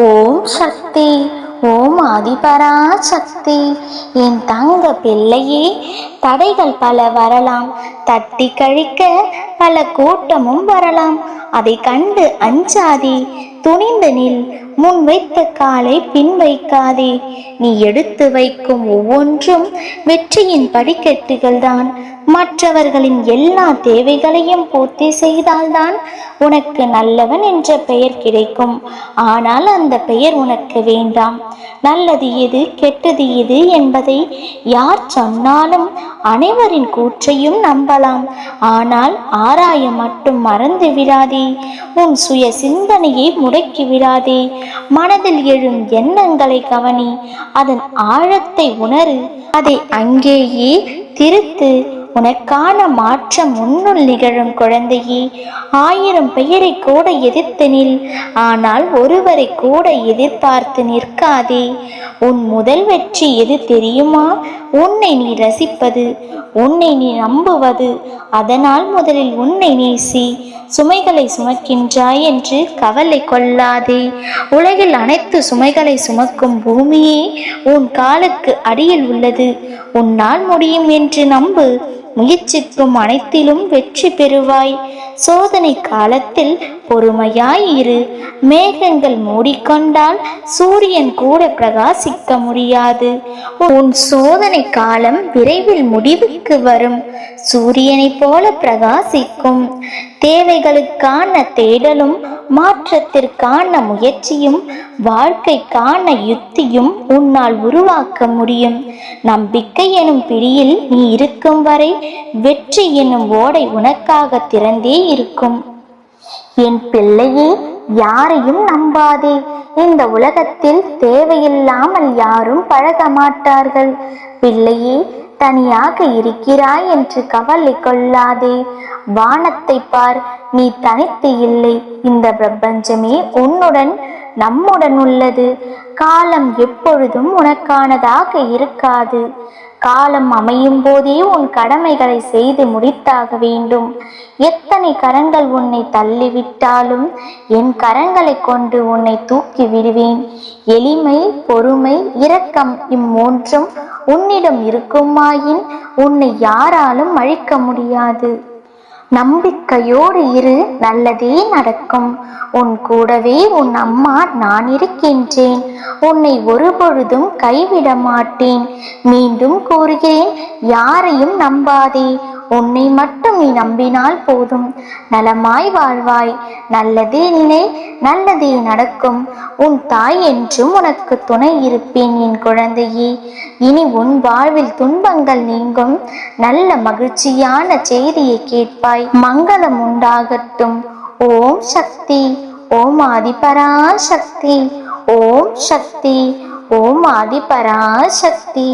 ஓம் சக்தி. ஓம் ஆதிபராசக்தி. என் தங்க பிள்ளையே, தடைகள் பல வரலாம், தட்டி கழிக்க பல கூட்டமும் வரலாம். அதை கண்டு அஞ்சாதே, துணிந்து நில். முன் வைத்த காலை பின் வைக்காதே. நீ எடுத்து வைக்கும் ஒவ்வொன்றும் வெற்றியின் படிக்கட்டுகள் தான். மற்றவர்களின் எல்லா தேவைகளையும் பூர்த்தி செய்தால்தான் உனக்கு நல்லவன் என்ற பெயர் கிடைக்கும். ஆனால் அந்த பெயர் உனக்கு வேண்டாம். நல்லது எது கெட்டது எது என்பதை யார் சொன்னாலும் அனைவரின் கூற்றையும் நம்பலாம். ஆனால் ஆராய மட்டும் மறந்து விடாதே. உன் சுய சிந்தனையை முடக்கி விடாதே. மனதில் எழும் எண்ணங்களை கவனி, அதன் ஆழத்தை உணரு, அதை அங்கேயே திருத்து. உனக்கான மாற்றம் உன்னுள் நிகழும் குழந்தையே. 1000 பெயரை கூட எதிர்த்து நில், ஆனால் ஒருவரை கூட எதிர்பார்த்து நிற்காதே. உன் முதல் வெற்றி எது தெரியுமா? உன்னை நீ ரசிப்பது, உன்னை நீ நம்புவது. அதனால் முதலில் உன்னை நேசி. சுமைகளை சுமக்கின்றாய் என்று கவலை கொள்ளாதே. உலகில் அனைத்து சுமைகளை சுமக்கும் பூமியே உன் காலுக்கு அடியில் உள்ளது. உன்னால் முடியும் என்று நம்பு. முயற்சிக்கும் அனைத்திலும் வெற்றி பெறுவாய். சோதனை காலத்தில் பொறுமையாயிரு. மேகங்கள் மூடிக்கொண்டால் சூரியன் கூட பிரகாசிக்க முடியாது. உன் சோதனை காலம் விரைவில் முடிவுக்கு வரும். சூரியனை போல பிரகாசிக்கும். தேவைகளுக்கான தேடலும் மாற்றத்திற்கான முயற்சியும் வாழ்க்கைக்கான யுத்தியும் உன்னால் உருவாக்க முடியும். நம்பிக்கை எனும் பிடியில் நீ இருக்கும் வரை வெற்றி எனும் ஓடை உனக்காக திறந்தே இருக்கும். என் பிள்ளையே, யாரையும் நம்பாதே. இந்த உலகத்தில் தேவையில்லாமல் யாரும் பழக மாட்டார்கள். பிள்ளையே, தனியாக இருக்கிறாய் என்று கவலை கொள்ளாதே. வானத்தை பார், நீ தனித்து இல்லை. இந்த பிரபஞ்சமே உன்னுடன் நம்முடன் உள்ளது. காலம் எப்பொழுதும் உனக்கானதாக இருக்காது. காலம் அமையும் போதே உன் கடமைகளை செய்து முடித்தாக வேண்டும். எத்தனை கரங்கள் உன்னை தள்ளிவிட்டாலும் என் கரங்களை கொண்டு உன்னை தூக்கி விடுவேன். எளிமை, பொறுமை, இரக்கம் இம்மூன்றும் உன்னிடம் இருக்குமாயின் உன்னை யாராலும் அழிக்க முடியாது. நம்பிக்கையோடு இரு, நல்லதே நடக்கும். உன் கூடவே உன் அம்மா நான் இருக்கின்றேன். உன்னை ஒருபொழுதும் கைவிட மாட்டேன். மீண்டும் கூறுகிறேன், யாரையும் நம்பாதே. உன்னை மட்டும் நீ நம்பினால் போதும். நலமாய் வாழ்வாய். நல்லதே நினை, நல்லதே நடக்கும். உன் தாய் என்றும் உனக்கு துணை இருப்பேன் என் குழந்தையே. இனி உன் வாழ்வில் துன்பங்கள் நீங்கும். நல்ல மகிழ்ச்சியான செய்தியை கேட்பாய். மங்களம் உண்டாகட்டும். ஓம் சக்தி. ஓம் ஆதிபராசக்தி. ஓம் சக்தி. ஓம் ஆதிபராசக்தி.